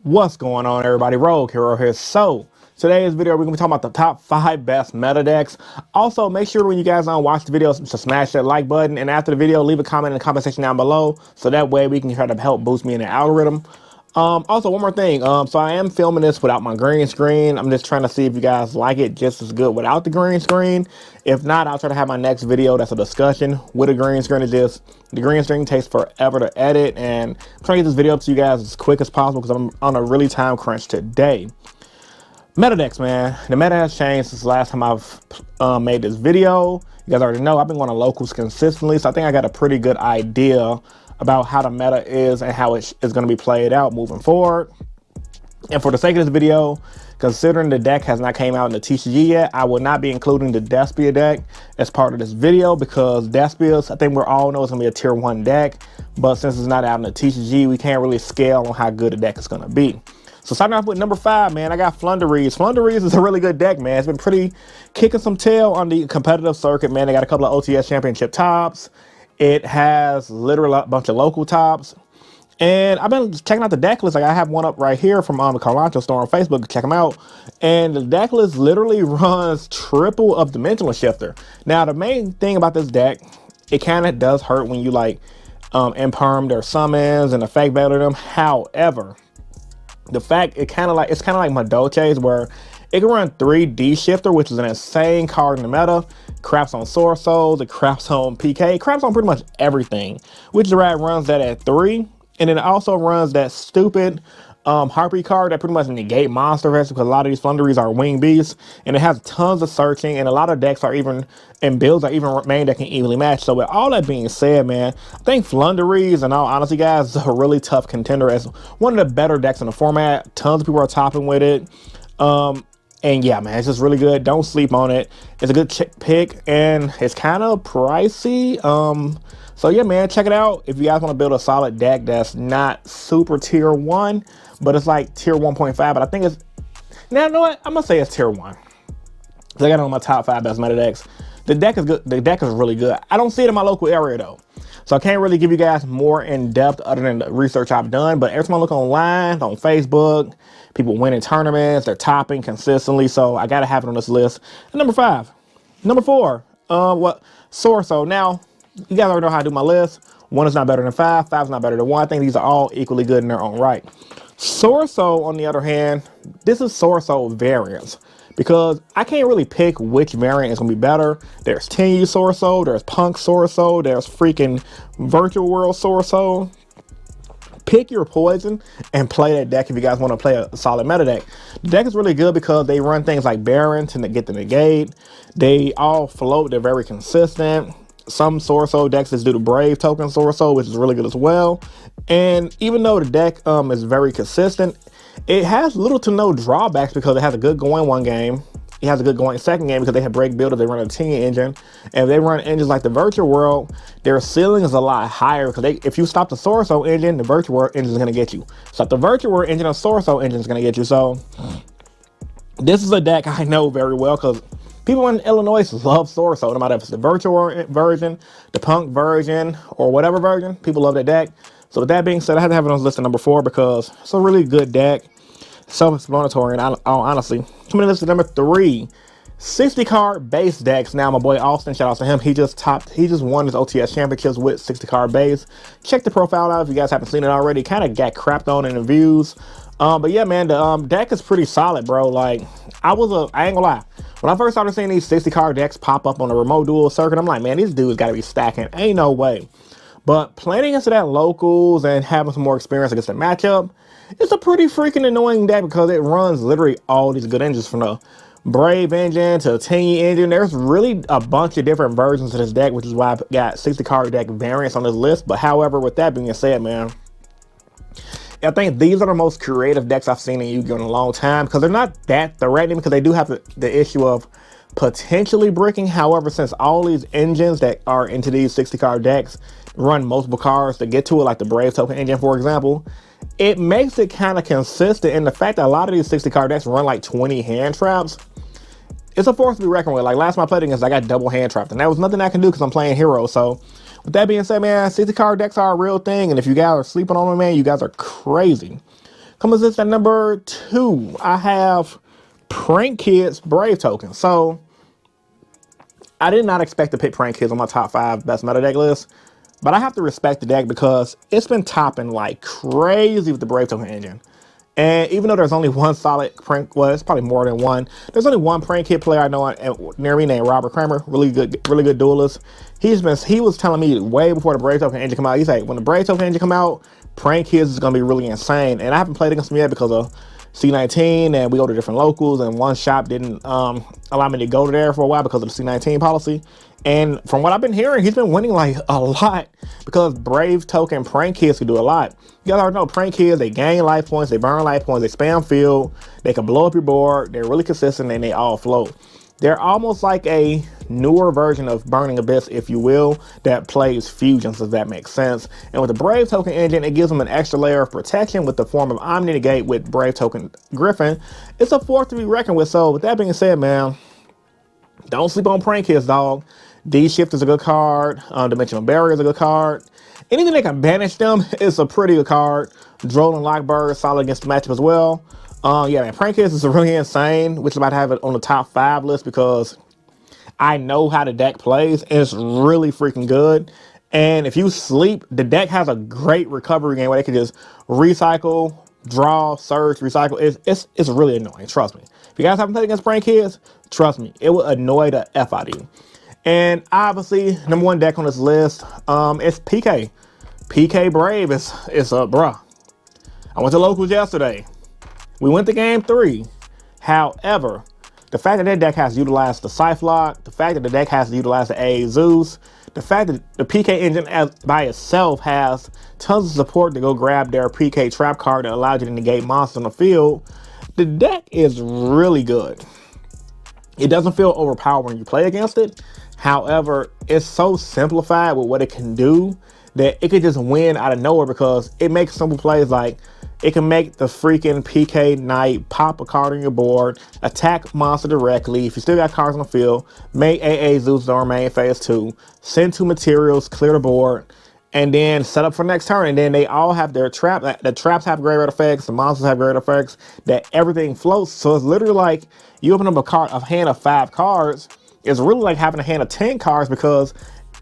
What's going on, everybody? Rogue Hero here. So today's video, we're gonna be talking about the top 5 best meta decks. Also, make sure when you guys watch the video to smash that like button, and after the video, leave a comment in the comment section down below, so that way we can try to help boost me in the algorithm. Also, one more thing. So I am filming this without my green screen. I'm just trying to see if you guys like it just as good without the green screen. If not, I'll try to have my next video that's a discussion with a green screen. It's just the green screen takes forever to edit, and I'm trying to get this video up to you guys as quick as possible because I'm on a really time crunch today. Meta decks, man. The meta has changed since the last time I've made this video. You guys already know I've been going to locals consistently, so I think I got a pretty good idea about how the meta is and how it is going to be played out moving forward. And for the sake of this video, considering the deck has not came out in the TCG yet, I will not be including the Despia deck as part of this video because Despia's, I think we all know, it's going to be a tier 1 deck, but since it's not out in the TCG, we can't really scale on how good the deck is going to be. So starting off with number 5, man, I got Flunderies. Flunderies is a really good deck, man. It's been pretty kicking some tail on the competitive circuit, man. They got a couple of OTS championship tops. It has literally a bunch of local tops. And I've been checking out the deck list. Like, I have one up right here from the Carlancho store on Facebook. Check them out. And the deck list literally runs triple of Dimensional Shifter. Now, the main thing about this deck, it kind of does hurt when you like imperm their summons and effect value them. However, the fact it's kind of like Madoche's, where it can run 3D Shifter, which is an insane card in the meta. Craps on Source Souls, it craps on PK, craps on pretty much everything. Which Rat runs that at 3, and then it also runs that stupid Harpy card that pretty much negate monster effects, because a lot of these Flunderies are wing beasts, and it has tons of searching, and a lot of decks are even, and builds are even main that can evenly match. So with all that being said, man, I think Flunderies, in all honesty, guys, is a really tough contender as one of the better decks in the format. Tons of people are topping with it. And yeah, man, it's just really good. Don't sleep on it. It's a good pick, and it's kind of pricey. So yeah, man, check it out. If you guys want to build a solid deck that's not super tier 1, but it's like tier 1.5, but I think it's, now, you know what? I'm going to say it's tier 1. Because I got it on my top 5 best meta decks. The deck is good. The deck is really good. I don't see it in my local area, though. So I can't really give you guys more in depth other than the research I've done. But every time I look online, on Facebook, people winning tournaments, they're topping consistently. So I got to have it on this list. And number 5. Number 4. Sorso. Now, you guys already know how I do my list. 1 is not better than 5. 5 is not better than 1. I think these are all equally good in their own right. Sorso, on the other hand, this is Sorso variants, because I can't really pick which variant is going to be better. There's Tenyu Sorso, there's Punk Sorso, there's freaking Virtual World Sorso. Pick your poison and play that deck if you guys want to play a solid meta deck. The deck is really good because they run things like Baron to get the negate. They all float. They're very consistent. Some Sorso decks just do the Brave token Sorso, which is really good as well. And even though the deck is very consistent, it has little to no drawbacks because it has a good going one game. It has a good going second game because they have break builders. They run a team engine. And if they run engines like the Virtual World, their ceiling is a lot higher because if you stop the Sorso engine, the Virtual World engine is going to get you. Stop the Virtual World engine, the Sorso engine is going to get you. So this is a deck I know very well because people in Illinois love Sorso, no matter if it's the Virtual version, the Punk version, or whatever version. People love that deck. So with that being said, I had to have it on this list at number 4 because it's a really good deck. Self-explanatory, and honestly, coming in this at number 3, 60 card base decks. Now my boy Austin, shout out to him. He just won his OTS championships with 60 card base. Check the profile out if you guys haven't seen it already. Kind of got crapped on in the views. But yeah, man, the deck is pretty solid, bro. Like, I ain't gonna lie. When I first started seeing these 60 card decks pop up on the remote duel circuit, I'm like, man, these dudes gotta be stacking. Ain't no way. But playing against that locals and having some more experience against the matchup, it's a pretty freaking annoying deck because it runs literally all these good engines, from the Brave engine to the Tenyu engine. There's really a bunch of different versions of this deck, which is why I got 60 card deck variants on this list. But however, with that being said, man, I think these are the most creative decks I've seen in Yu-Gi-Oh! In a long time, because they're not that threatening, because they do have the issue of potentially bricking. However, since all these engines that are into these 60 card decks run multiple cards to get to it, like the Brave token engine, for example, it makes it kind of consistent. And the fact that a lot of these 60 card decks run like 20 hand traps, it's a force to be reckoned with. Like last time I played against, I got double hand trapped, and that was nothing I can do because I'm playing hero. So with that being said, man, 60 card decks are a real thing, and if you guys are sleeping on them, man, you guys are crazy. Coming in at number 2, I have Prank Kids Brave Token. So I did not expect to pick Prank Kids on my top 5 best meta deck list, but I have to respect the deck because it's been topping like crazy with the Brave Token engine. And even though there's only one solid prank, well, it's probably more than one. There's only one prank kid player I know near me named Robert Kramer, really good duelist. He was telling me way before the Brave Token engine come out. He's like, when the Brave Token engine come out, prank kids is gonna be really insane. And I haven't played against him yet because of C19, and we go to different locals, and one shop didn't allow me to go there for a while because of the C19 policy. And from what I've been hearing, he's been winning like a lot because Brave Token prank kids can do a lot. You guys already know prank kids, they gain life points, they burn life points, they spam field, they can blow up your board, they're really consistent, and they all float. They're almost like a newer version of Burning Abyss, if you will, that plays fusions, if that makes sense. And with the Brave Token engine, it gives them an extra layer of protection with the form of Omni Negate with Brave Token Griffin. It's a force to be reckoned with. So with that being said, man, don't sleep on prank kids, dog. D-Shift is a good card. Dimensional Barrier is a good card. Anything that can banish them is a pretty good card. Droll and Lockbird is solid against the matchup as well. Yeah, man, Prank Kids is really insane, which is about to have it on the top 5 list because I know how the deck plays, and it's really freaking good. And if you sleep, the deck has a great recovery game where they can just recycle, draw, search, recycle. It's really annoying, trust me. If you guys haven't played against Prank Kids, trust me, it will annoy the F out of you. And obviously, number 1 deck on this list, it's PK. PK Brave is bruh. I went to locals yesterday. We went to game 3. However, the fact that that deck has utilized the Scythe Lock, the fact that the deck has utilized the A Zeus, the fact that the PK engine by itself has tons of support to go grab their PK trap card that allows you to negate monsters on the field, the deck is really good. It doesn't feel overpowered when you play against it. However, it's so simplified with what it can do that it could just win out of nowhere because it makes simple plays like it can make the freaking PK Knight pop a card on your board, attack monster directly. If you still got cards on the field, make AA Zeus during main phase 2, send 2 materials, clear the board, and then set up for next turn. And then they all have their trap. The traps have graveyard effects, the monsters have graveyard effects, that everything floats. So it's literally like you open up a hand of 5 cards. It's really like having a hand of 10 cards because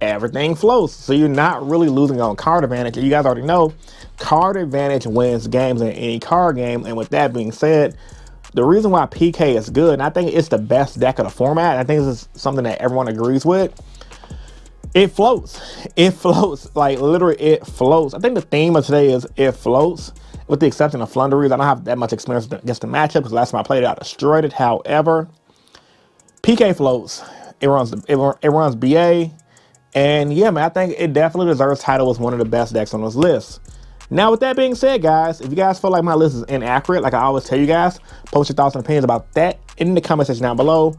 everything flows. So you're not really losing on card advantage. You guys already know card advantage wins games in any card game. And with that being said, the reason why PK is good, and I think it's the best deck of the format, I think this is something that everyone agrees with, it floats. It floats. Like literally it floats. I think the theme of today is it floats, with the exception of Flunderies. I don't have that much experience against the matchup because last time I played it, I destroyed it. However, PK floats. It runs BA. And yeah, man, I think it definitely deserves title as one of the best decks on this list. Now, with that being said, guys, if you guys feel like my list is inaccurate, like I always tell you guys, post your thoughts and opinions about that in the comment section down below.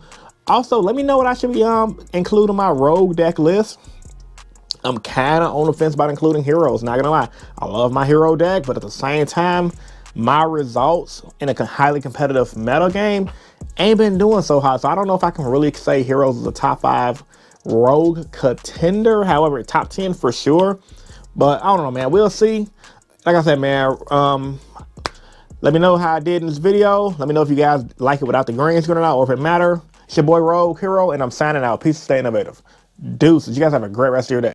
Also, let me know what I should be including in my rogue deck list. I'm kind of on the fence about including heroes, not gonna lie. I love my hero deck, but at the same time, my results in a highly competitive meta game ain't been doing so hot. So I don't know if I can really say heroes is a top 5 rogue contender. However, top 10 for sure. But I don't know, man. We'll see. Like I said, man, let me know how I did in this video. Let me know if you guys like it without the green screen or not, or if it matter. It's your boy Rogue Hero, and I'm signing out. Peace and stay innovative. Deuces. You guys have a great rest of your day.